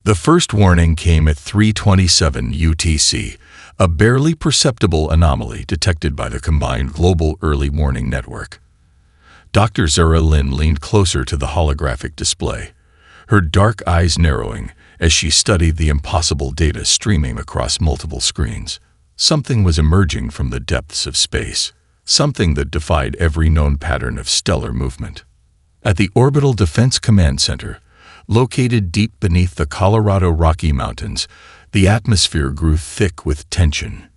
The first warning came at 3:27 UTC, a barely perceptible anomaly detected by the combined global early warning network. Dr. Zara Lin leaned closer to the holographic display, her dark eyes narrowing as she studied the impossible data streaming across multiple screens. Something was emerging from the depths of space, something that defied every known pattern of stellar movement. At the Orbital Defense Command Center, located deep beneath the Colorado Rocky Mountains, the atmosphere grew thick with tension.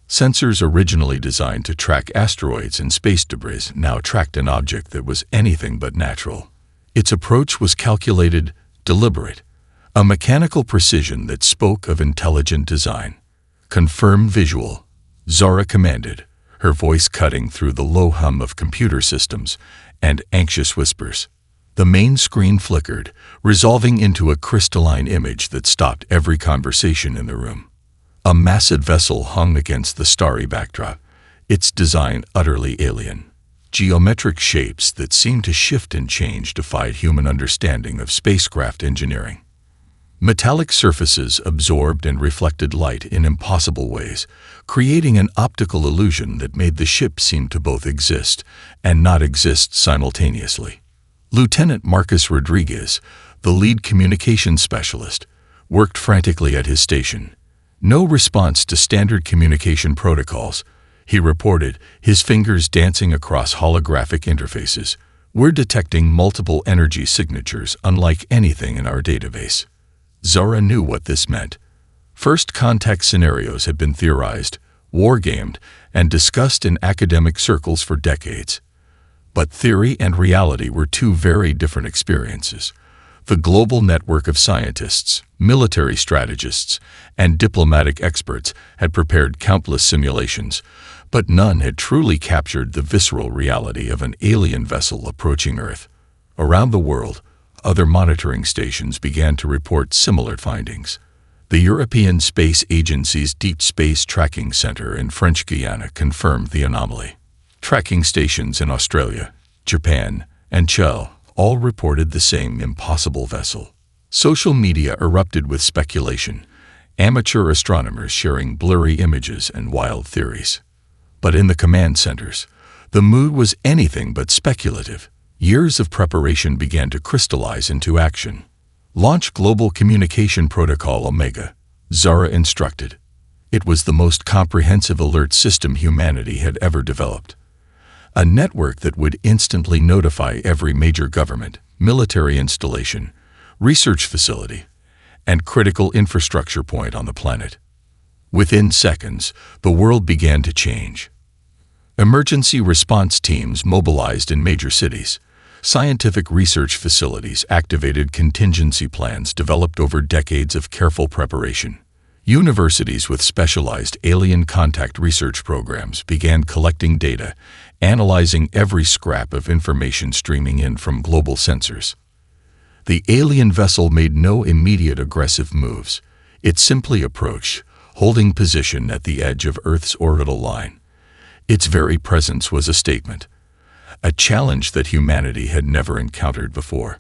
Sensors originally designed to track asteroids and space debris now tracked an object that was anything but natural. Its approach was calculated, deliberate, a mechanical precision that spoke of intelligent design. "Confirm visual," Zara commanded, her voice cutting through the low hum of computer systems and anxious whispers. The main screen flickered, resolving into a crystalline image that stopped every conversation in the room. A massive vessel hung against the starry backdrop, its design utterly alien. Geometric shapes that seemed to shift and change defied human understanding of spacecraft engineering. Metallic surfaces absorbed and reflected light in impossible ways, creating an optical illusion that made the ship seem to both exist and not exist simultaneously. Lieutenant Marcus Rodriguez, the lead communications specialist, worked frantically at his station. "No response to standard communication protocols," he reported, his fingers dancing across holographic interfaces. "We're detecting multiple energy signatures unlike anything in our database." Zara knew what this meant. First contact scenarios had been theorized, wargamed, and discussed in academic circles for decades. But theory and reality were two very different experiences. The global network of scientists, military strategists, and diplomatic experts had prepared countless simulations, but none had truly captured the visceral reality of an alien vessel approaching Earth. Around the world, other monitoring stations began to report similar findings. The European Space Agency's Deep Space Tracking Center in French Guiana confirmed the anomaly. Tracking stations in Australia, Japan, and Chile all reported the same impossible vessel. Social media erupted with speculation, amateur astronomers sharing blurry images and wild theories. But in the command centers, the mood was anything but speculative. Years of preparation began to crystallize into action. "Launch Global Communication Protocol Omega," Zara instructed. It was the most comprehensive alert system humanity had ever developed. A network that would instantly notify every major government, military installation, research facility, and critical infrastructure point on the planet. Within seconds, the world began to change. Emergency response teams mobilized in major cities. Scientific research facilities activated contingency plans developed over decades of careful preparation. Universities with specialized alien contact research programs began collecting data, analyzing every scrap of information streaming in from global sensors. The alien vessel made no immediate aggressive moves. It simply approached, holding position at the edge of Earth's orbital line. Its very presence was a statement, a challenge that humanity had never encountered before.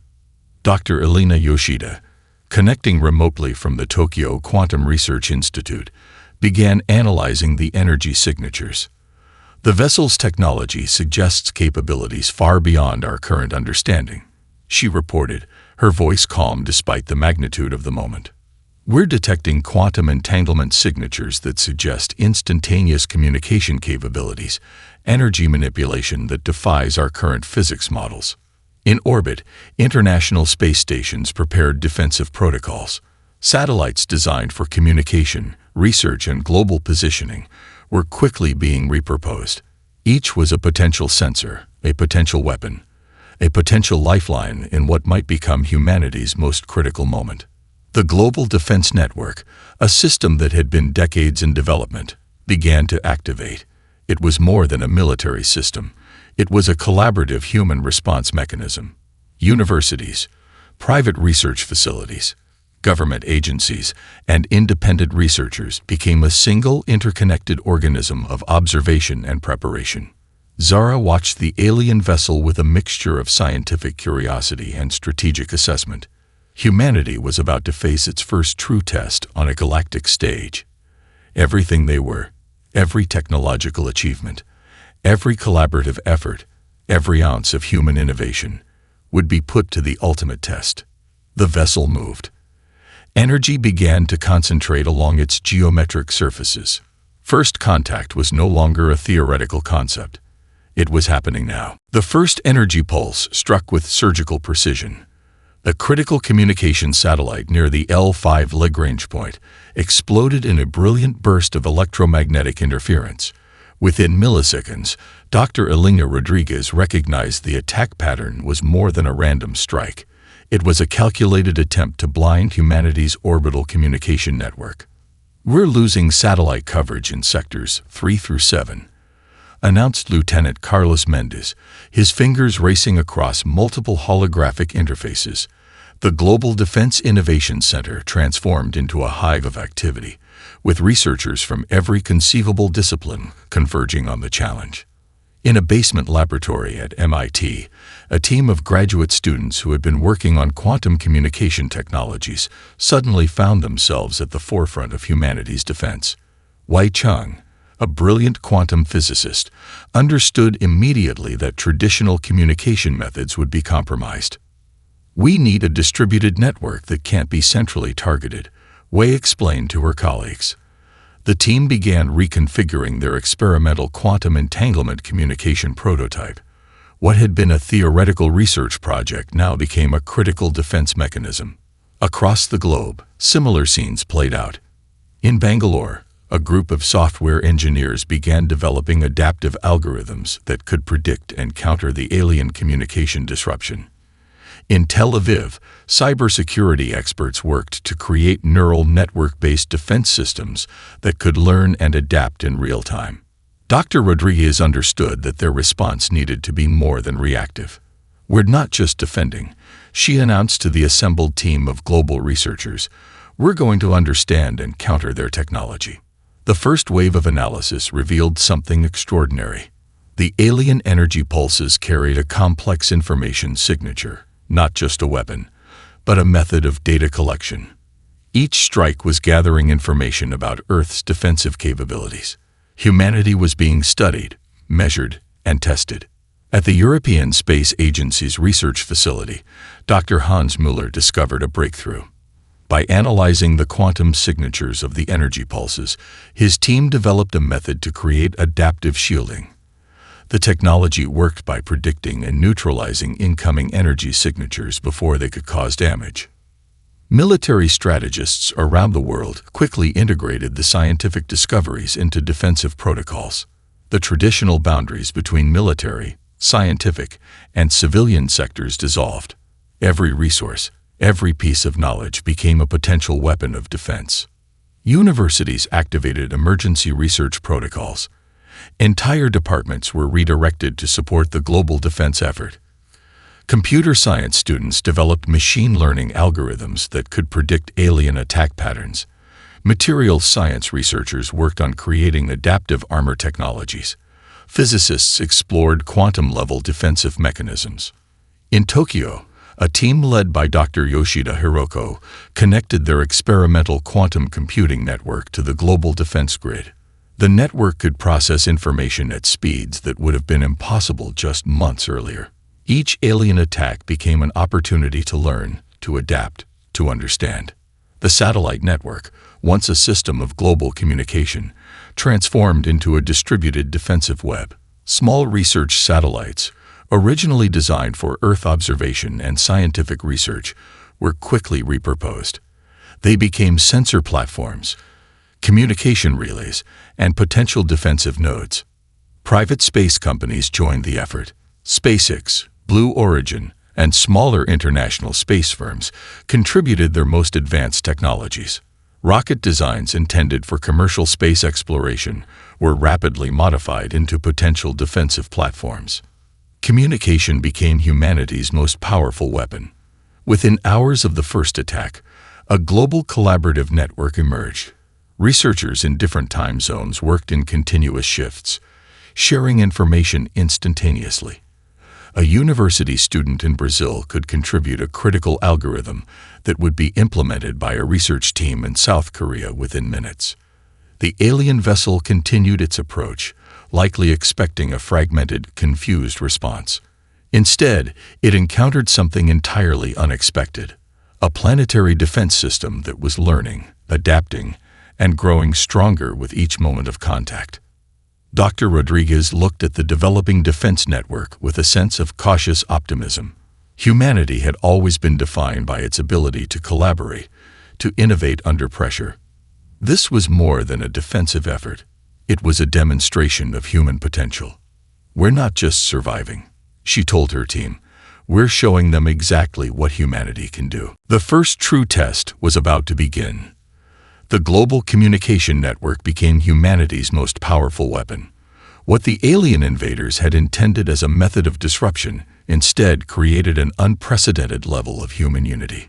Dr. Elena Yoshida, connecting remotely from the Tokyo Quantum Research Institute, began analyzing the energy signatures. The vessel's technology suggests capabilities far beyond our current understanding, she reported, her voice calm despite the magnitude of the moment. "We're detecting quantum entanglement signatures that suggest instantaneous communication capabilities, energy manipulation that defies our current physics models." In orbit, international space stations prepared defensive protocols. Satellites designed for communication, research, and global positioning were quickly being repurposed. Each was a potential sensor, a potential weapon, a potential lifeline in what might become humanity's most critical moment. The Global Defense Network, a system that had been decades in development, began to activate. It was more than a military system. It was a collaborative human response mechanism. Universities, private research facilities, government agencies, and independent researchers became a single interconnected organism of observation and preparation. Zara watched the alien vessel with a mixture of scientific curiosity and strategic assessment. Humanity was about to face its first true test on a galactic stage. Everything they were, every technological achievement, every collaborative effort, every ounce of human innovation, would be put to the ultimate test. The vessel moved. Energy began to concentrate along its geometric surfaces. First contact was no longer a theoretical concept. It was happening now. The first energy pulse struck with surgical precision. A critical communication satellite near the L5 Lagrange point exploded in a brilliant burst of electromagnetic interference. Within milliseconds, Dr. Elena Rodriguez recognized the attack pattern was more than a random strike. It was a calculated attempt to blind humanity's orbital communication network. "We're losing satellite coverage in sectors 3 through 7, announced Lieutenant Carlos Mendez, his fingers racing across multiple holographic interfaces. The Global Defense Innovation Center transformed into a hive of activity, with researchers from every conceivable discipline converging on the challenge. In a basement laboratory at MIT, a team of graduate students who had been working on quantum communication technologies suddenly found themselves at the forefront of humanity's defense. Wei Chung, a brilliant quantum physicist, understood immediately that traditional communication methods would be compromised. "We need a distributed network that can't be centrally targeted," Wei explained to her colleagues. The team began reconfiguring their experimental quantum entanglement communication prototype. What had been a theoretical research project now became a critical defense mechanism. Across the globe, similar scenes played out. In Bangalore, a group of software engineers began developing adaptive algorithms that could predict and counter the alien communication disruption. In Tel Aviv, cybersecurity experts worked to create neural network-based defense systems that could learn and adapt in real time. Dr. Rodriguez understood that their response needed to be more than reactive. "We're not just defending," she announced to the assembled team of global researchers. "We're going to understand and counter their technology." The first wave of analysis revealed something extraordinary. The alien energy pulses carried a complex information signature. Not just a weapon, but a method of data collection. Each strike was gathering information about Earth's defensive capabilities. Humanity was being studied, measured, and tested. At the European Space Agency's research facility, Dr. Hans Müller discovered a breakthrough. By analyzing the quantum signatures of the energy pulses, his team developed a method to create adaptive shielding. The technology worked by predicting and neutralizing incoming energy signatures before they could cause damage. Military strategists around the world quickly integrated the scientific discoveries into defensive protocols. The traditional boundaries between military, scientific, and civilian sectors dissolved. Every resource, every piece of knowledge became a potential weapon of defense. Universities activated emergency research protocols. Entire departments were redirected to support the global defense effort. Computer science students developed machine learning algorithms that could predict alien attack patterns. Materials science researchers worked on creating adaptive armor technologies. Physicists explored quantum-level defensive mechanisms. In Tokyo, a team led by Dr. Yoshida Hiroko connected their experimental quantum computing network to the global defense grid. The network could process information at speeds that would have been impossible just months earlier. Each alien attack became an opportunity to learn, to adapt, to understand. The satellite network, once a system of global communication, transformed into a distributed defensive web. Small research satellites, originally designed for Earth observation and scientific research, were quickly repurposed. They became sensor platforms, communication relays, and potential defensive nodes. Private space companies joined the effort. SpaceX, Blue Origin, and smaller international space firms contributed their most advanced technologies. Rocket designs intended for commercial space exploration were rapidly modified into potential defensive platforms. Communication became humanity's most powerful weapon. Within hours of the first attack, a global collaborative network emerged. Researchers in different time zones worked in continuous shifts, sharing information instantaneously. A university student in Brazil could contribute a critical algorithm that would be implemented by a research team in South Korea within minutes. The alien vessel continued its approach, likely expecting a fragmented, confused response. Instead, it encountered something entirely unexpected: a planetary defense system that was learning, adapting, and growing stronger with each moment of contact. Dr. Rodriguez looked at the developing defense network with a sense of cautious optimism. Humanity had always been defined by its ability to collaborate, to innovate under pressure. This was more than a defensive effort. It was a demonstration of human potential. "We're not just surviving," she told her team. "We're showing them exactly what humanity can do." The first true test was about to begin. The global communication network became humanity's most powerful weapon. What the alien invaders had intended as a method of disruption instead created an unprecedented level of human unity.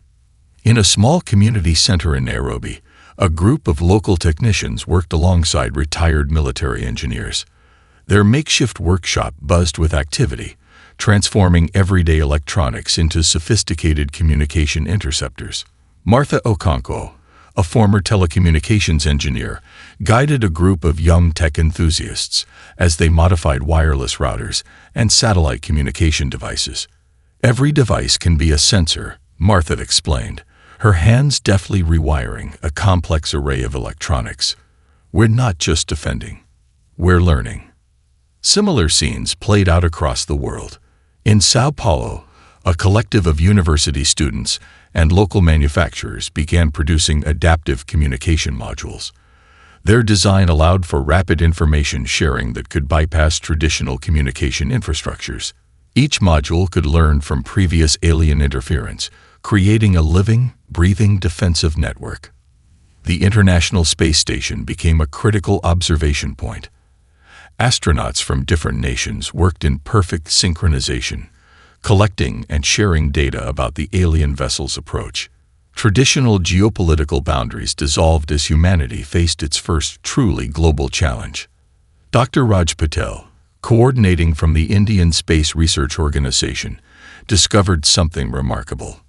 In a small community center in Nairobi, a group of local technicians worked alongside retired military engineers. Their makeshift workshop buzzed with activity, transforming everyday electronics into sophisticated communication interceptors. Martha Okonkwo, a former telecommunications engineer, guided a group of young tech enthusiasts as they modified wireless routers and satellite communication devices. "Every device can be a sensor," Martha explained, her hands deftly rewiring a complex array of electronics. "We're not just defending, we're learning." Similar scenes played out across the world. In Sao Paulo, a collective of university students and local manufacturers began producing adaptive communication modules. Their design allowed for rapid information sharing that could bypass traditional communication infrastructures. Each module could learn from previous alien interference, creating a living, breathing defensive network. The International Space Station became a critical observation point. Astronauts from different nations worked in perfect synchronization, collecting and sharing data about the alien vessel's approach. Traditional geopolitical boundaries dissolved as humanity faced its first truly global challenge. Dr. Raj Patel, coordinating from the Indian Space Research Organization, discovered something remarkable.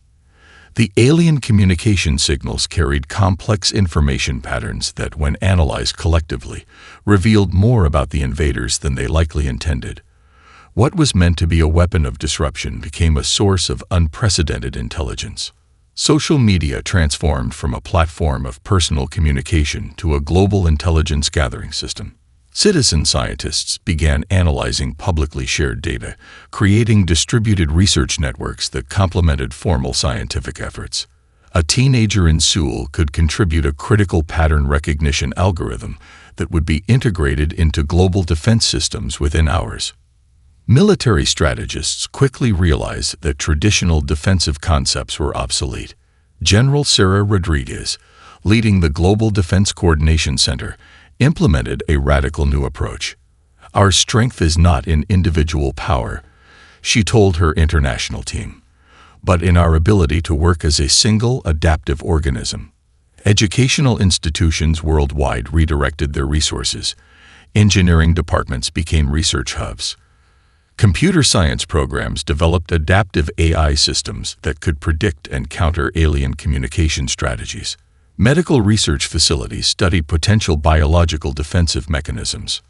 The alien communication signals carried complex information patterns that, when analyzed collectively, revealed more about the invaders than they likely intended. What was meant to be a weapon of disruption became a source of unprecedented intelligence. Social media transformed from a platform of personal communication to a global intelligence gathering system. Citizen scientists began analyzing publicly shared data, creating distributed research networks that complemented formal scientific efforts. A teenager in Seoul could contribute a critical pattern recognition algorithm that would be integrated into global defense systems within hours. Military strategists quickly realized that traditional defensive concepts were obsolete. General Sarah Rodriguez, leading the Global Defense Coordination Center, implemented a radical new approach. "Our strength is not in individual power," she told her international team, "but in our ability to work as a single, adaptive organism." Educational institutions worldwide redirected their resources. Engineering departments became research hubs. Computer science programs developed adaptive AI systems that could predict and counter alien communication strategies. Medical research facilities studied potential biological defensive mechanisms.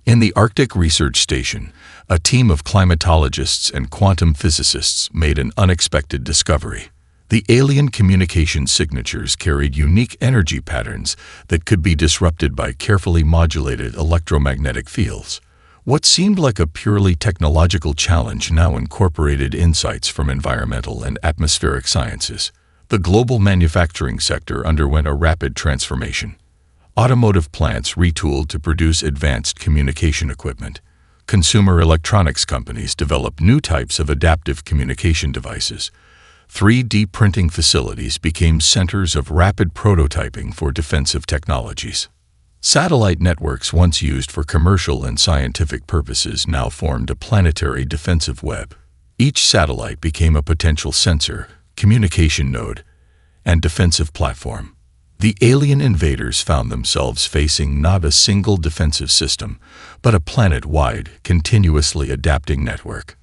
In the Arctic Research Station, a team of climatologists and quantum physicists made an unexpected discovery. The alien communication signatures carried unique energy patterns that could be disrupted by carefully modulated electromagnetic fields. What seemed like a purely technological challenge now incorporated insights from environmental and atmospheric sciences. The global manufacturing sector underwent a rapid transformation. Automotive plants retooled to produce advanced communication equipment. Consumer electronics companies developed new types of adaptive communication devices. 3D printing facilities became centers of rapid prototyping for defensive technologies. Satellite networks once used for commercial and scientific purposes now formed a planetary defensive web. Each satellite became a potential sensor, communication node, and defensive platform. The alien invaders found themselves facing not a single defensive system, but a planet-wide, continuously adapting network.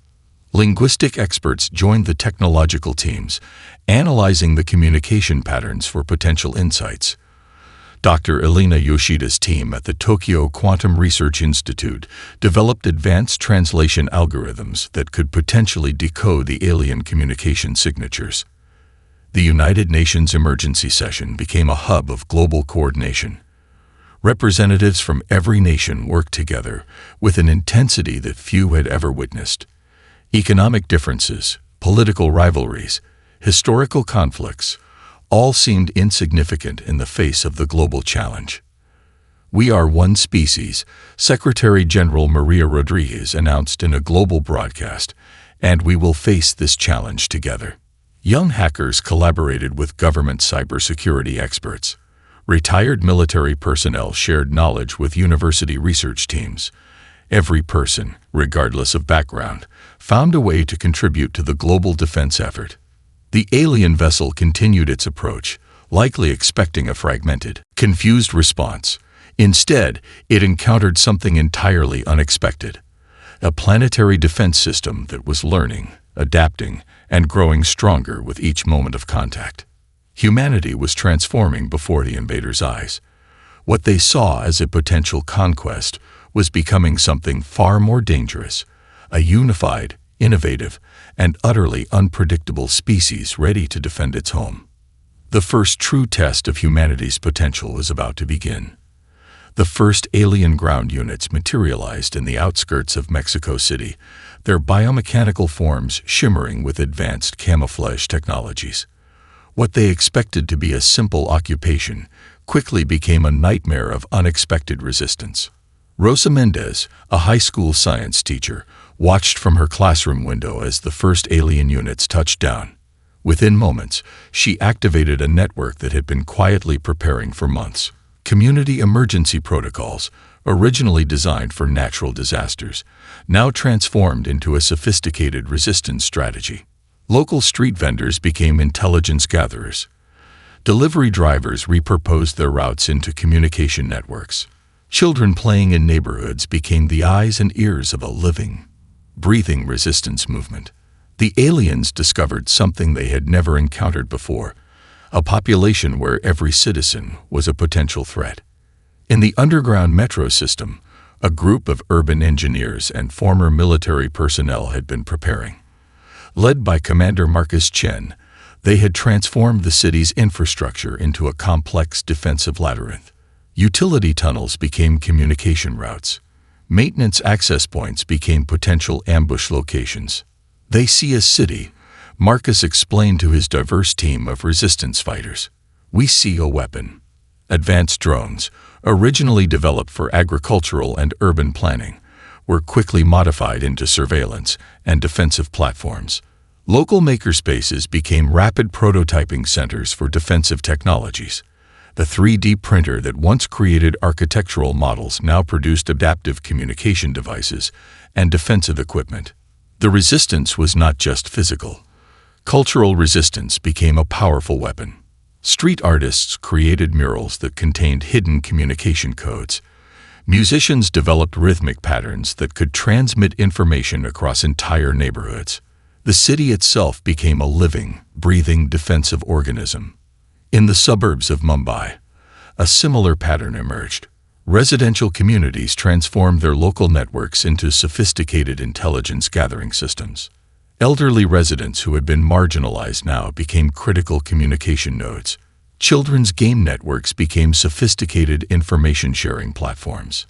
Linguistic experts joined the technological teams, analyzing the communication patterns for potential insights. Dr. Elena Yoshida's team at the Tokyo Quantum Research Institute developed advanced translation algorithms that could potentially decode the alien communication signatures. The United Nations Emergency Session became a hub of global coordination. Representatives from every nation worked together with an intensity that few had ever witnessed. Economic differences, political rivalries, historical conflicts, all seemed insignificant in the face of the global challenge. "We are one species," Secretary General Maria Rodriguez announced in a global broadcast, "and we will face this challenge together." Young hackers collaborated with government cybersecurity experts. Retired military personnel shared knowledge with university research teams. Every person, regardless of background, found a way to contribute to the global defense effort. The alien vessel continued its approach, likely expecting a fragmented, confused response. Instead, it encountered something entirely unexpected: a planetary defense system that was learning, adapting, and growing stronger with each moment of contact. Humanity was transforming before the invaders' eyes. What they saw as a potential conquest was becoming something far more dangerous: a unified, innovative, and utterly unpredictable species ready to defend its home. The first true test of humanity's potential was about to begin. The first alien ground units materialized in the outskirts of Mexico City, their biomechanical forms shimmering with advanced camouflage technologies. What they expected to be a simple occupation quickly became a nightmare of unexpected resistance. Rosa Mendez, a high school science teacher, watched from her classroom window as the first alien units touched down. Within moments, she activated a network that had been quietly preparing for months. Community emergency protocols, originally designed for natural disasters, now transformed into a sophisticated resistance strategy. Local street vendors became intelligence gatherers. Delivery drivers repurposed their routes into communication networks. Children playing in neighborhoods became the eyes and ears of a living, breathing resistance movement. The aliens discovered something they had never encountered before: a population where every citizen was a potential threat. In the underground metro system, a group of urban engineers and former military personnel had been preparing. Led by Commander Marcus Chen, they had transformed the city's infrastructure into a complex defensive labyrinth. Utility tunnels became communication routes. Maintenance access points became potential ambush locations. "They see a city," Marcus explained to his diverse team of resistance fighters. "We see a weapon." Advanced drones, originally developed for agricultural and urban planning, were quickly modified into surveillance and defensive platforms. Local makerspaces became rapid prototyping centers for defensive technologies. The 3D printer that once created architectural models now produced adaptive communication devices and defensive equipment. The resistance was not just physical. Cultural resistance became a powerful weapon. Street artists created murals that contained hidden communication codes. Musicians developed rhythmic patterns that could transmit information across entire neighborhoods. The city itself became a living, breathing defensive organism. In the suburbs of Mumbai, a similar pattern emerged. Residential communities transformed their local networks into sophisticated intelligence gathering systems. Elderly residents who had been marginalized now became critical communication nodes. Children's game networks became sophisticated information sharing platforms.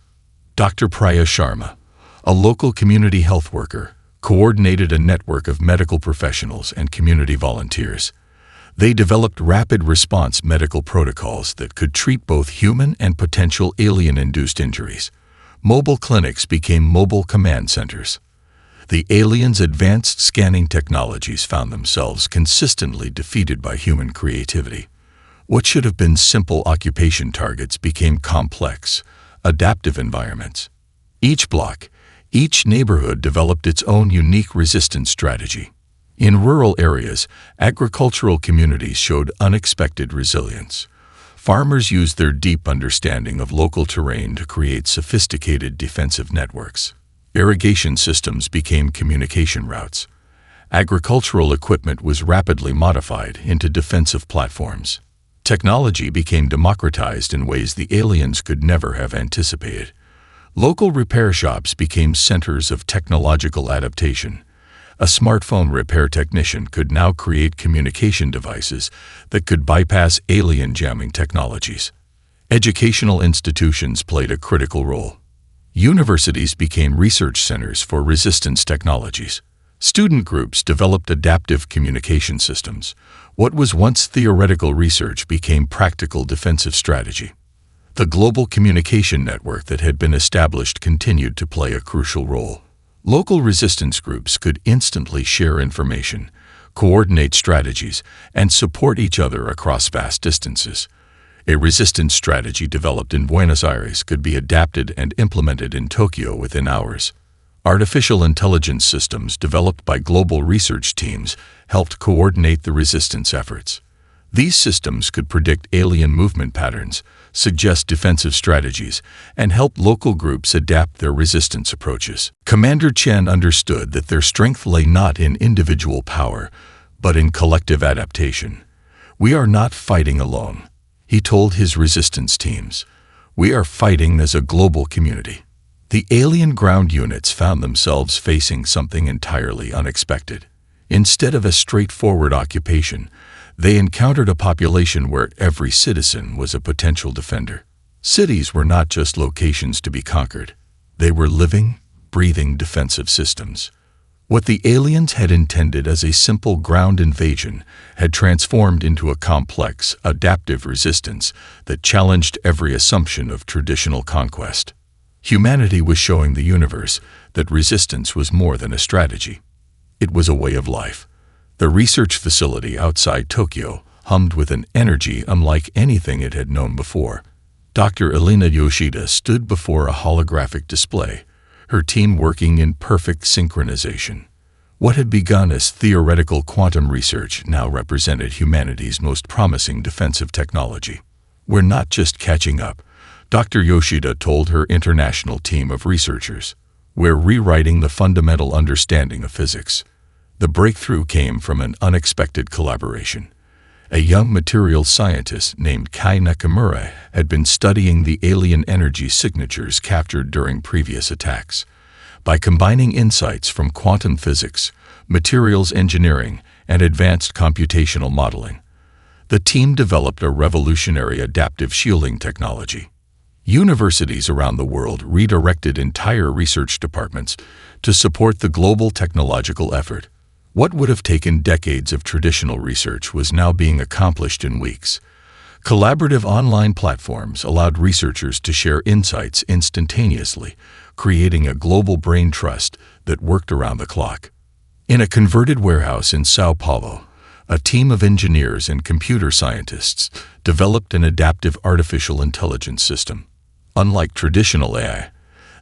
Dr. Priya Sharma, a local community health worker, coordinated a network of medical professionals and community volunteers. They developed rapid response medical protocols that could treat both human and potential alien-induced injuries. Mobile clinics became mobile command centers. The aliens' advanced scanning technologies found themselves consistently defeated by human creativity. What should have been simple occupation targets became complex, adaptive environments. Each block, each neighborhood developed its own unique resistance strategy. In rural areas, agricultural communities showed unexpected resilience. Farmers used their deep understanding of local terrain to create sophisticated defensive networks. Irrigation systems became communication routes. Agricultural equipment was rapidly modified into defensive platforms. Technology became democratized in ways the aliens could never have anticipated. Local repair shops became centers of technological adaptation. A smartphone repair technician could now create communication devices that could bypass alien jamming technologies. Educational institutions played a critical role. Universities became research centers for resistance technologies. Student groups developed adaptive communication systems. What was once theoretical research became practical defensive strategy. The global communication network that had been established continued to play a crucial role. Local resistance groups could instantly share information, coordinate strategies, and support each other across vast distances. A resistance strategy developed in Buenos Aires could be adapted and implemented in Tokyo within hours. Artificial intelligence systems developed by global research teams helped coordinate the resistance efforts. These systems could predict alien movement patterns, suggest defensive strategies, and help local groups adapt their resistance approaches. Commander Chen understood that their strength lay not in individual power, but in collective adaptation. "We are not fighting alone," he told his resistance teams. "We are fighting as a global community." The alien ground units found themselves facing something entirely unexpected. Instead of a straightforward occupation, they encountered a population where every citizen was a potential defender. Cities were not just locations to be conquered. They were living, breathing defensive systems. What the aliens had intended as a simple ground invasion had transformed into a complex, adaptive resistance that challenged every assumption of traditional conquest. Humanity was showing the universe that resistance was more than a strategy. It was a way of life. The research facility outside Tokyo hummed with an energy unlike anything it had known before. Dr. Elena Yoshida stood before a holographic display, her team working in perfect synchronization. What had begun as theoretical quantum research now represented humanity's most promising defensive technology. "We're not just catching up," Dr. Yoshida told her international team of researchers. "We're rewriting the fundamental understanding of physics." The breakthrough came from an unexpected collaboration. A young materials scientist named Kai Nakamura had been studying the alien energy signatures captured during previous attacks. By combining insights from quantum physics, materials engineering, and advanced computational modeling, the team developed a revolutionary adaptive shielding technology. Universities around the world redirected entire research departments to support the global technological effort. What would have taken decades of traditional research was now being accomplished in weeks. Collaborative online platforms allowed researchers to share insights instantaneously, creating a global brain trust that worked around the clock. In a converted warehouse in Sao Paulo, a team of engineers and computer scientists developed an adaptive artificial intelligence system. Unlike traditional AI,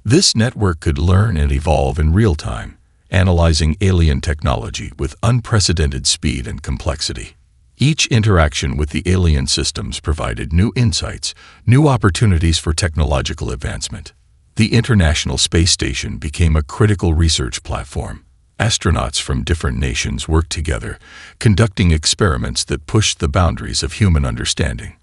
this network could learn and evolve in real time, analyzing alien technology with unprecedented speed and complexity. Each interaction with the alien systems provided new insights, new opportunities for technological advancement. The International Space Station became a critical research platform. Astronauts from different nations worked together, conducting experiments that pushed the boundaries of human understanding.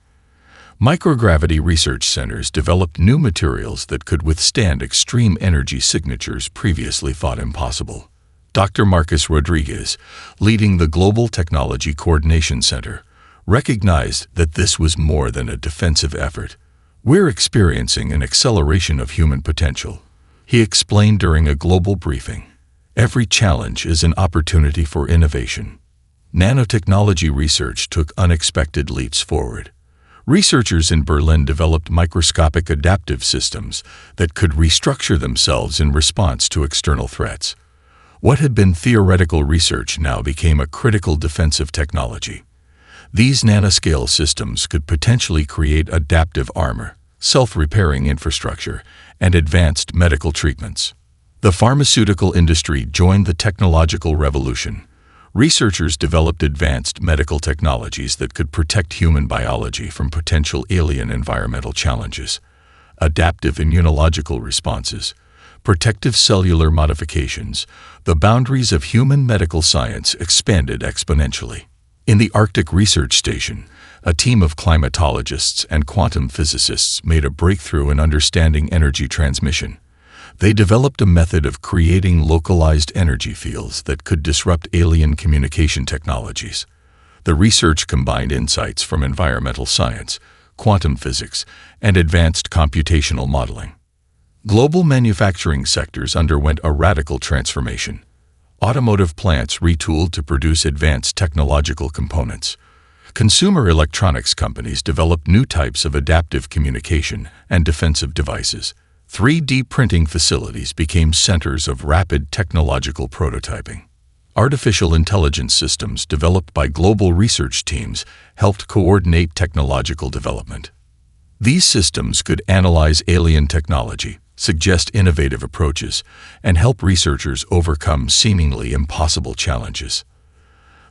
Microgravity research centers developed new materials that could withstand extreme energy signatures previously thought impossible. Dr. Marcus Rodriguez, leading the Global Technology Coordination Center, recognized that this was more than a defensive effort. "We're experiencing an acceleration of human potential," he explained during a global briefing. "Every challenge is an opportunity for innovation." Nanotechnology research took unexpected leaps forward. Researchers in Berlin developed microscopic adaptive systems that could restructure themselves in response to external threats. What had been theoretical research now became a critical defensive technology. These nanoscale systems could potentially create adaptive armor, self-repairing infrastructure, and advanced medical treatments. The pharmaceutical industry joined the technological revolution. Researchers developed advanced medical technologies that could protect human biology from potential alien environmental challenges. Adaptive immunological responses, protective cellular modifications, the boundaries of human medical science expanded exponentially. In the Arctic Research Station, a team of climatologists and quantum physicists made a breakthrough in understanding energy transmission. They developed a method of creating localized energy fields that could disrupt alien communication technologies. The research combined insights from environmental science, quantum physics, and advanced computational modeling. Global manufacturing sectors underwent a radical transformation. Automotive plants retooled to produce advanced technological components. Consumer electronics companies developed new types of adaptive communication and defensive devices. 3D printing facilities became centers of rapid technological prototyping. Artificial intelligence systems developed by global research teams helped coordinate technological development. These systems could analyze alien technology, suggest innovative approaches, and help researchers overcome seemingly impossible challenges.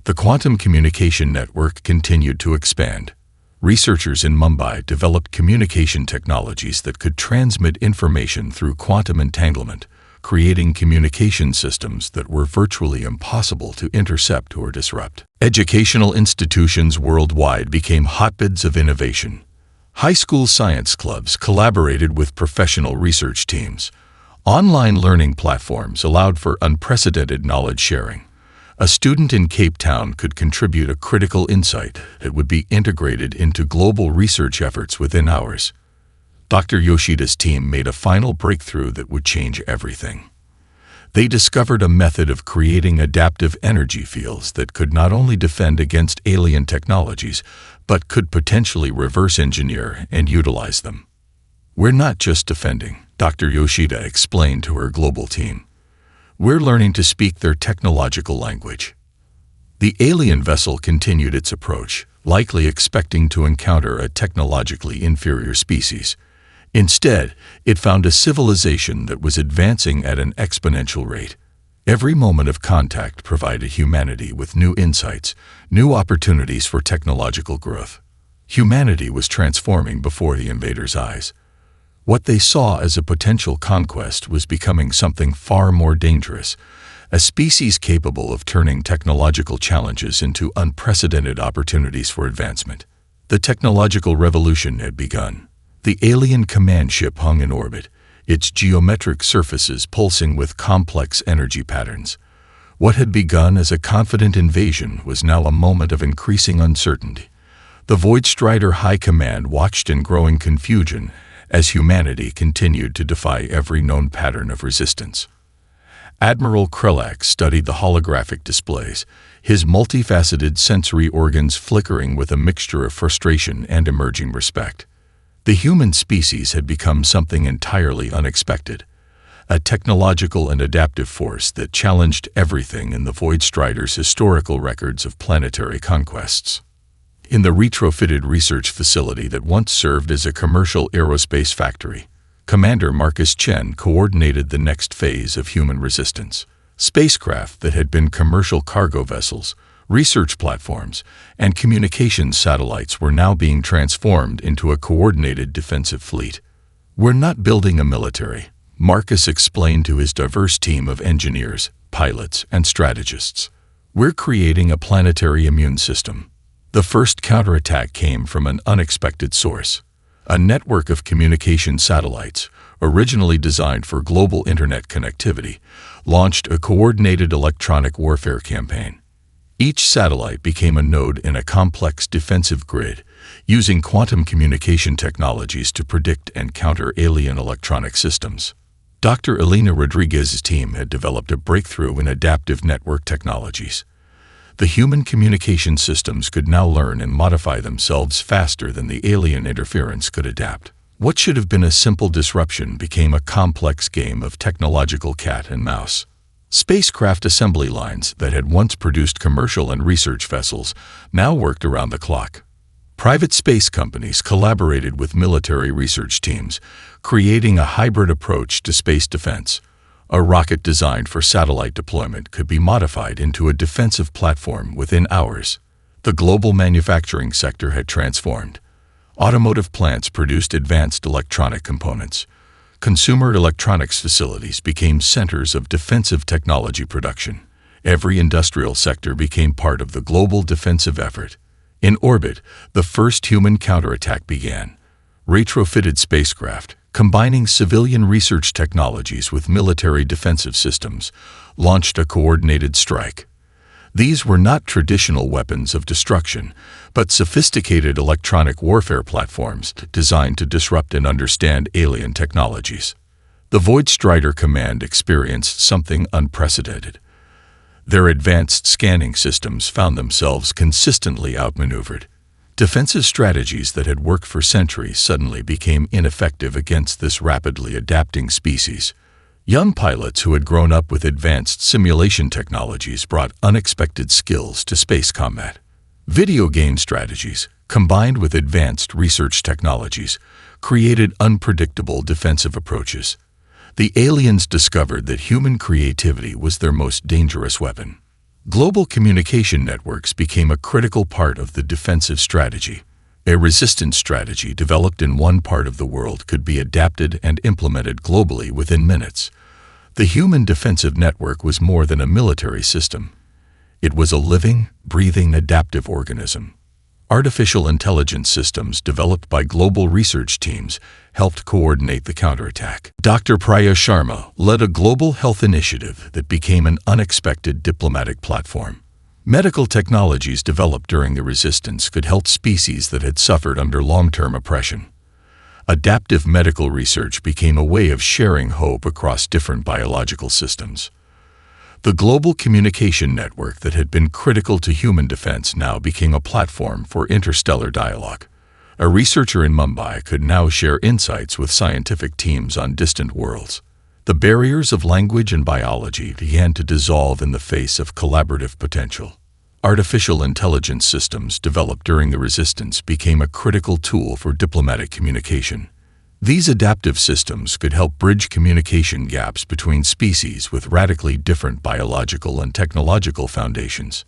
The quantum communication network continued to expand. Researchers in Mumbai developed communication technologies that could transmit information through quantum entanglement, creating communication systems that were virtually impossible to intercept or disrupt. Educational institutions worldwide became hotbeds of innovation. High school science clubs collaborated with professional research teams. Online learning platforms allowed for unprecedented knowledge sharing. A student in Cape Town could contribute a critical insight that would be integrated into global research efforts within hours. Dr. Yoshida's team made a final breakthrough that would change everything. They discovered a method of creating adaptive energy fields that could not only defend against alien technologies, but could potentially reverse engineer and utilize them. "We're not just defending," Dr. Yoshida explained to her global team. "We're learning to speak their technological language." The alien vessel continued its approach, likely expecting to encounter a technologically inferior species. Instead, it found a civilization that was advancing at an exponential rate. Every moment of contact provided humanity with new insights, new opportunities for technological growth. Humanity was transforming before the invaders' eyes. What they saw as a potential conquest was becoming something far more dangerous, a species capable of turning technological challenges into unprecedented opportunities for advancement. The technological revolution had begun. The alien command ship hung in orbit, its geometric surfaces pulsing with complex energy patterns. What had begun as a confident invasion was now a moment of increasing uncertainty. The Void Strider High Command watched in growing confusion as humanity continued to defy every known pattern of resistance. Admiral Krelak studied the holographic displays, his multifaceted sensory organs flickering with a mixture of frustration and emerging respect. The human species had become something entirely unexpected, a technological and adaptive force that challenged everything in the Void Strider's historical records of planetary conquests. In the retrofitted research facility that once served as a commercial aerospace factory, Commander Marcus Chen coordinated the next phase of human resistance. Spacecraft that had been commercial cargo vessels, research platforms, and communications satellites were now being transformed into a coordinated defensive fleet. "We're not building a military," Marcus explained to his diverse team of engineers, pilots, and strategists. "We're creating a planetary immune system." The first counterattack came from an unexpected source. A network of communication satellites, originally designed for global internet connectivity, launched a coordinated electronic warfare campaign. Each satellite became a node in a complex defensive grid, using quantum communication technologies to predict and counter alien electronic systems. Dr. Elena Rodriguez's team had developed a breakthrough in adaptive network technologies. The human communication systems could now learn and modify themselves faster than the alien interference could adapt. What should have been a simple disruption became a complex game of technological cat and mouse. Spacecraft assembly lines that had once produced commercial and research vessels now worked around the clock. Private space companies collaborated with military research teams, creating a hybrid approach to space defense. A rocket designed for satellite deployment could be modified into a defensive platform within hours. The global manufacturing sector had transformed. Automotive plants produced advanced electronic components. consumer electronics facilities became centers of defensive technology production. Every industrial sector became part of the global defensive effort. In orbit, the first human counterattack began. Retrofitted spacecraft, combining civilian research technologies with military defensive systems, launched a coordinated strike. These were not traditional weapons of destruction, but sophisticated electronic warfare platforms designed to disrupt and understand alien technologies. The Void Strider Command experienced something unprecedented. Their advanced scanning systems found themselves consistently outmaneuvered. Defensive strategies that had worked for centuries suddenly became ineffective against this rapidly adapting species. Young pilots who had grown up with advanced simulation technologies brought unexpected skills to space combat. Video game strategies, combined with advanced research technologies, created unpredictable defensive approaches. The aliens discovered that human creativity was their most dangerous weapon. Global communication networks became a critical part of the defensive strategy. A resistance strategy developed in one part of the world could be adapted and implemented globally within minutes. The human defensive network was more than a military system. It was a living, breathing, adaptive organism. Artificial intelligence systems developed by global research teams helped coordinate the counterattack. Dr. Priya Sharma led a global health initiative that became an unexpected diplomatic platform. Medical technologies developed during the resistance could help species that had suffered under long-term oppression. Adaptive medical research became a way of sharing hope across different biological systems. The global communication network that had been critical to human defense now became a platform for interstellar dialogue. A researcher in Mumbai could now share insights with scientific teams on distant worlds. The barriers of language and biology began to dissolve in the face of collaborative potential. Artificial intelligence systems developed during the resistance became a critical tool for diplomatic communication. These adaptive systems could help bridge communication gaps between species with radically different biological and technological foundations.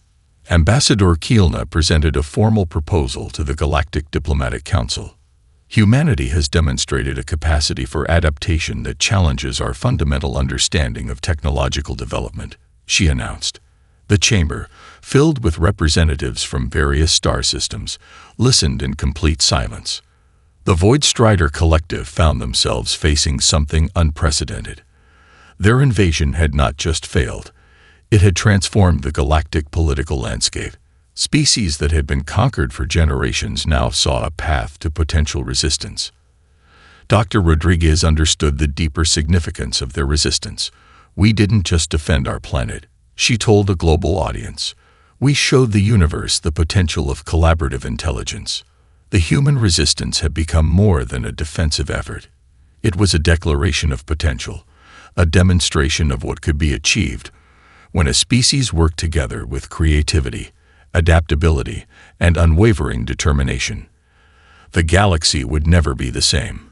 Ambassador Kielna presented a formal proposal to the Galactic Diplomatic Council. Humanity has demonstrated a capacity for adaptation that challenges our fundamental understanding of technological development, she announced. The chamber, filled with representatives from various star systems, listened in complete silence. The Void Strider Collective found themselves facing something unprecedented. Their invasion had not just failed, it had transformed the galactic political landscape. Species that had been conquered for generations now saw a path to potential resistance. Dr. Rodriguez understood the deeper significance of their resistance. We didn't just defend our planet, she told a global audience. We showed the universe the potential of collaborative intelligence. The human resistance had become more than a defensive effort. It was a declaration of potential, a demonstration of what could be achieved when a species worked together with creativity, adaptability, and unwavering determination. The galaxy would never be the same.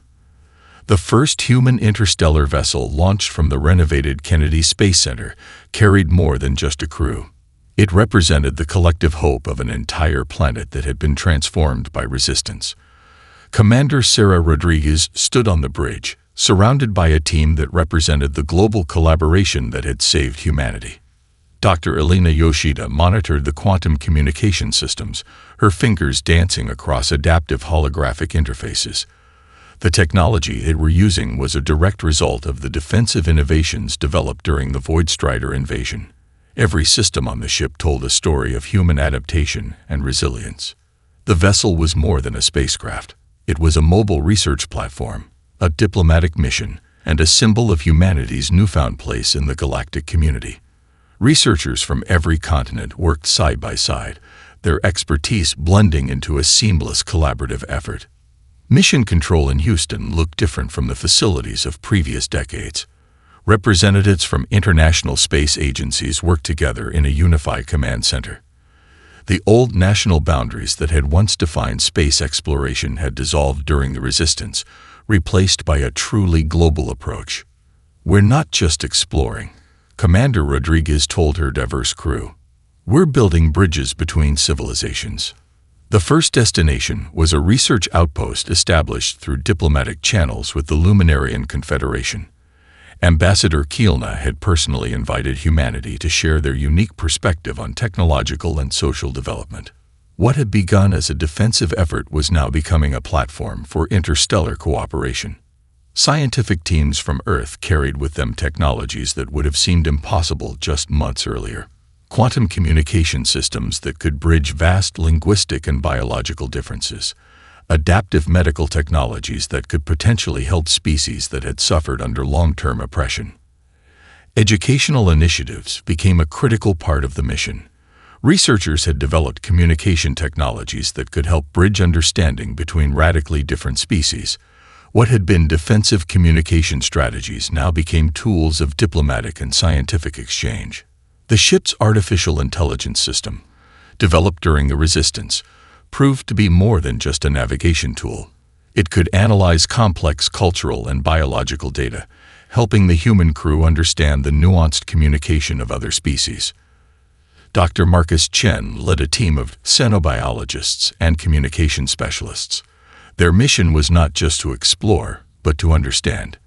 The first human interstellar vessel launched from the renovated Kennedy Space Center carried more than just a crew. It represented the collective hope of an entire planet that had been transformed by resistance. Commander Sarah Rodriguez stood on the bridge, surrounded by a team that represented the global collaboration that had saved humanity. Dr. Elena Yoshida monitored the quantum communication systems, her fingers dancing across adaptive holographic interfaces. The technology they were using was a direct result of the defensive innovations developed during the Void Strider invasion. Every system on the ship told a story of human adaptation and resilience. The vessel was more than a spacecraft. It was a mobile research platform, a diplomatic mission, and a symbol of humanity's newfound place in the galactic community. Researchers from every continent worked side by side, their expertise blending into a seamless collaborative effort. Mission control in Houston looked different from the facilities of previous decades. Representatives from international space agencies worked together in a unified command center. The old national boundaries that had once defined space exploration had dissolved during the resistance, replaced by a truly global approach. We're not just exploring, Commander Rodriguez told her diverse crew. We're building bridges between civilizations. The first destination was a research outpost established through diplomatic channels with the Luminarian Confederation. Ambassador Kielna had personally invited humanity to share their unique perspective on technological and social development. What had begun as a defensive effort was now becoming a platform for interstellar cooperation. Scientific teams from Earth carried with them technologies that would have seemed impossible just months earlier. Quantum communication systems that could bridge vast linguistic and biological differences. Adaptive medical technologies that could potentially help species that had suffered under long-term oppression. Educational initiatives became a critical part of the mission. Researchers had developed communication technologies that could help bridge understanding between radically different species. What had been defensive communication strategies now became tools of diplomatic and scientific exchange. The ship's artificial intelligence system, developed during the Resistance, proved to be more than just a navigation tool. It could analyze complex cultural and biological data, helping the human crew understand the nuanced communication of other species. Dr. Marcus Chen led a team of xenobiologists and communication specialists. Their mission was not just to explore, but to understand.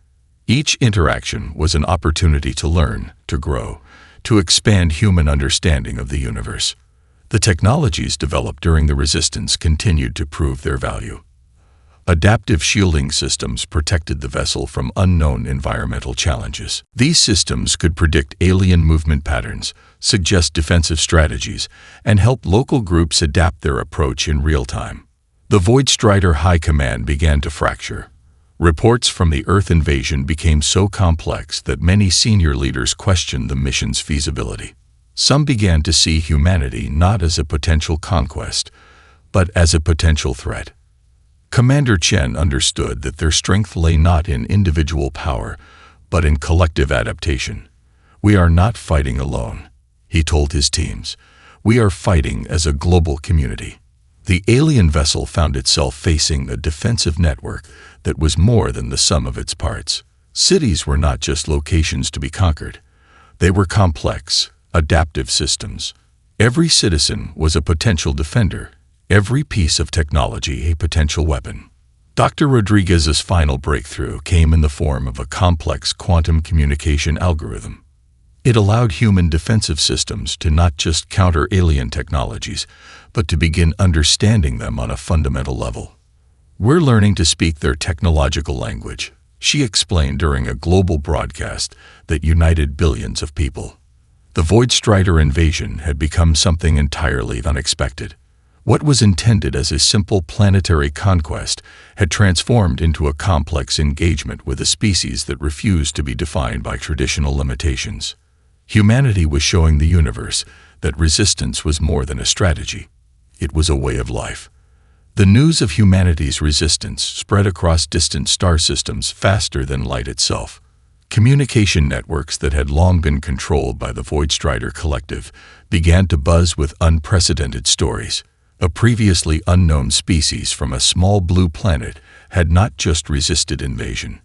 Each interaction was an opportunity to learn, to grow, to expand human understanding of the universe. The technologies developed during the Resistance continued to prove their value. Adaptive shielding systems protected the vessel from unknown environmental challenges. These systems could predict alien movement patterns, suggest defensive strategies, and help local groups adapt their approach in real time. The Void Strider High Command began to fracture. Reports from the Earth invasion became so complex that many senior leaders questioned the mission's feasibility. Some began to see humanity not as a potential conquest, but as a potential threat. Commander Chen understood that their strength lay not in individual power, but in collective adaptation. "We are not fighting alone," he told his teams. "We are fighting as a global community." The alien vessel found itself facing a defensive network that was more than the sum of its parts. Cities were not just locations to be conquered. They were complex, adaptive systems. Every citizen was a potential defender, every piece of technology a potential weapon. Dr. Rodriguez's final breakthrough came in the form of a complex quantum communication algorithm. It allowed human defensive systems to not just counter alien technologies, but to begin understanding them on a fundamental level. "We're learning to speak their technological language," she explained during a global broadcast that united billions of people. The Void Strider invasion had become something entirely unexpected. What was intended as a simple planetary conquest had transformed into a complex engagement with a species that refused to be defined by traditional limitations. Humanity was showing the universe that resistance was more than a strategy. It was a way of life. The news of humanity's resistance spread across distant star systems faster than light itself. Communication networks that had long been controlled by the Void Strider Collective began to buzz with unprecedented stories. A previously unknown species from a small blue planet had not just resisted invasion.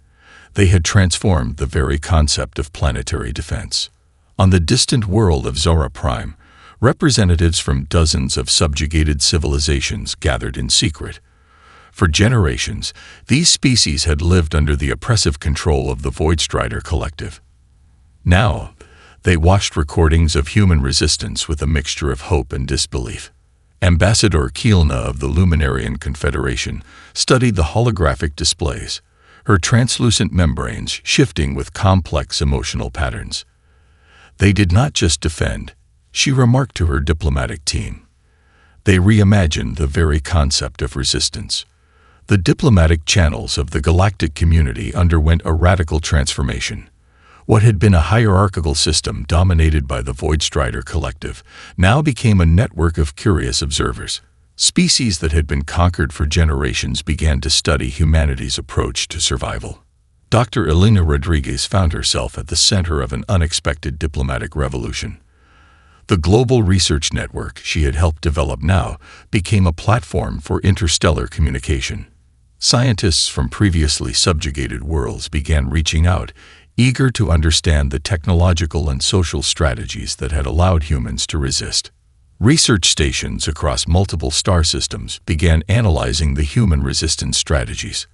They had transformed the very concept of planetary defense. On the distant world of Zora Prime, representatives from dozens of subjugated civilizations gathered in secret. For generations, these species had lived under the oppressive control of the Void Strider Collective. Now, they watched recordings of human resistance with a mixture of hope and disbelief. Ambassador Kielna of the Luminarian Confederation studied the holographic displays, her translucent membranes shifting with complex emotional patterns. They did not just defend, she remarked to her diplomatic team. They reimagined the very concept of resistance. The diplomatic channels of the galactic community underwent a radical transformation. What had been a hierarchical system dominated by the Void Strider Collective now became a network of curious observers. Species that had been conquered for generations began to study humanity's approach to survival. Dr. Elena Rodriguez found herself at the center of an unexpected diplomatic revolution. The global research network she had helped develop now became a platform for interstellar communication. Scientists from previously subjugated worlds began reaching out, eager to understand the technological and social strategies that had allowed humans to resist. Research stations across multiple star systems began analyzing the human resistance strategies,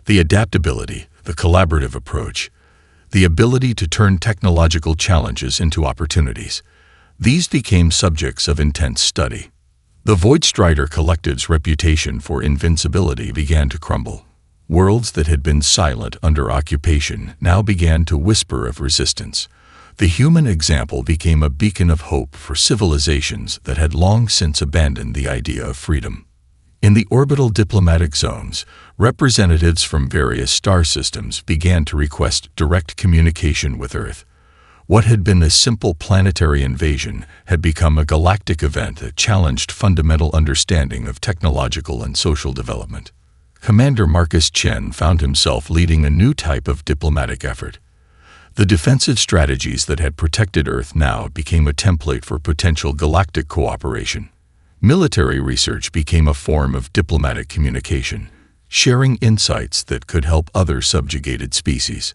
the adaptability, the collaborative approach, the ability to turn technological challenges into opportunities. These became subjects of intense study. The Void Strider Collective's reputation for invincibility began to crumble. Worlds that had been silent under occupation now began to whisper of resistance. The human example became a beacon of hope for civilizations that had long since abandoned the idea of freedom. In the orbital diplomatic zones, representatives from various star systems began to request direct communication with Earth. What had been a simple planetary invasion had become a galactic event that challenged fundamental understanding of technological and social development. Commander Marcus Chen found himself leading a new type of diplomatic effort. The defensive strategies that had protected Earth now became a template for potential galactic cooperation. Military research became a form of diplomatic communication, sharing insights that could help other subjugated species.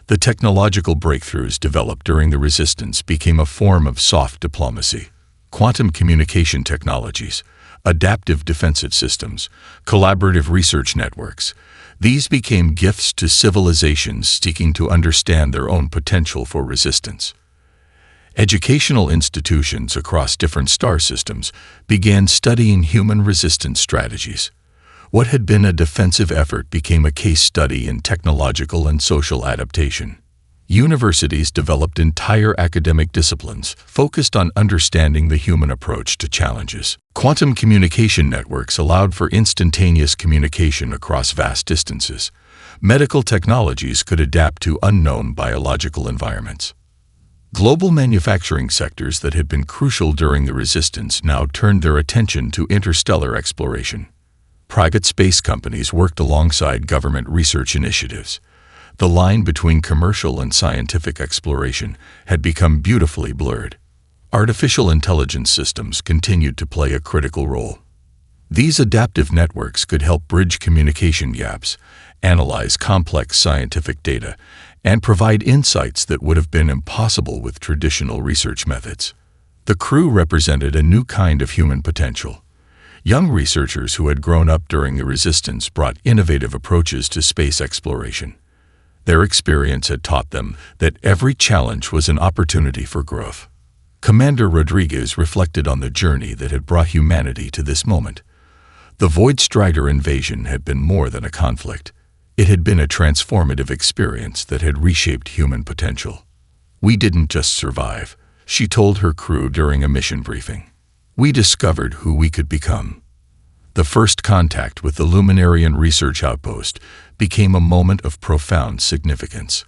The technological breakthroughs developed during the Resistance became a form of soft diplomacy. Quantum communication technologies, adaptive defensive systems, collaborative research networks. These became gifts to civilizations seeking to understand their own potential for resistance. Educational institutions across different star systems began studying human resistance strategies. What had been a defensive effort became a case study in technological and social adaptation. Universities developed entire academic disciplines focused on understanding the human approach to challenges. Quantum communication networks allowed for instantaneous communication across vast distances. Medical technologies could adapt to unknown biological environments. Global manufacturing sectors that had been crucial during the Resistance now turned their attention to interstellar exploration. Private space companies worked alongside government research initiatives. The line between commercial and scientific exploration had become beautifully blurred. Artificial intelligence systems continued to play a critical role. These adaptive networks could help bridge communication gaps, analyze complex scientific data, and provide insights that would have been impossible with traditional research methods. The crew represented a new kind of human potential. Young researchers who had grown up during the Resistance brought innovative approaches to space exploration. Their experience had taught them that every challenge was an opportunity for growth. Commander Rodriguez reflected on the journey that had brought humanity to this moment. The Void Strider invasion had been more than a conflict. It had been a transformative experience that had reshaped human potential. "We didn't just survive," she told her crew during a mission briefing. "We discovered who we could become." The first contact with the Luminarian Research Outpost became a moment of profound significance.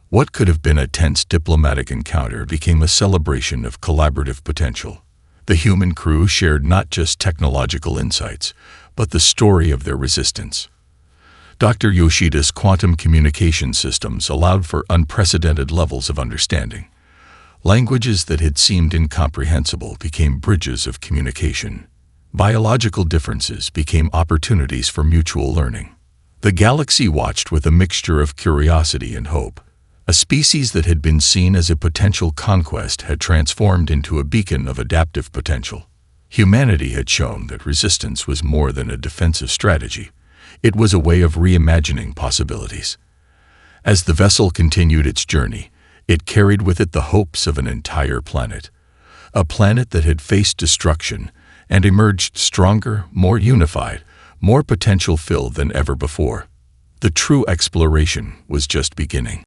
What could have been a tense diplomatic encounter became a celebration of collaborative potential. The human crew shared not just technological insights, but the story of their resistance. Dr. Yoshida's quantum communication systems allowed for unprecedented levels of understanding. Languages that had seemed incomprehensible became bridges of communication. Biological differences became opportunities for mutual learning. The galaxy watched with a mixture of curiosity and hope. A species that had been seen as a potential conquest had transformed into a beacon of adaptive potential. Humanity had shown that resistance was more than a defensive strategy. It was a way of reimagining possibilities. As the vessel continued its journey, it carried with it the hopes of an entire planet. A planet that had faced destruction and emerged stronger, more unified, more potential-filled than ever before. The true exploration was just beginning.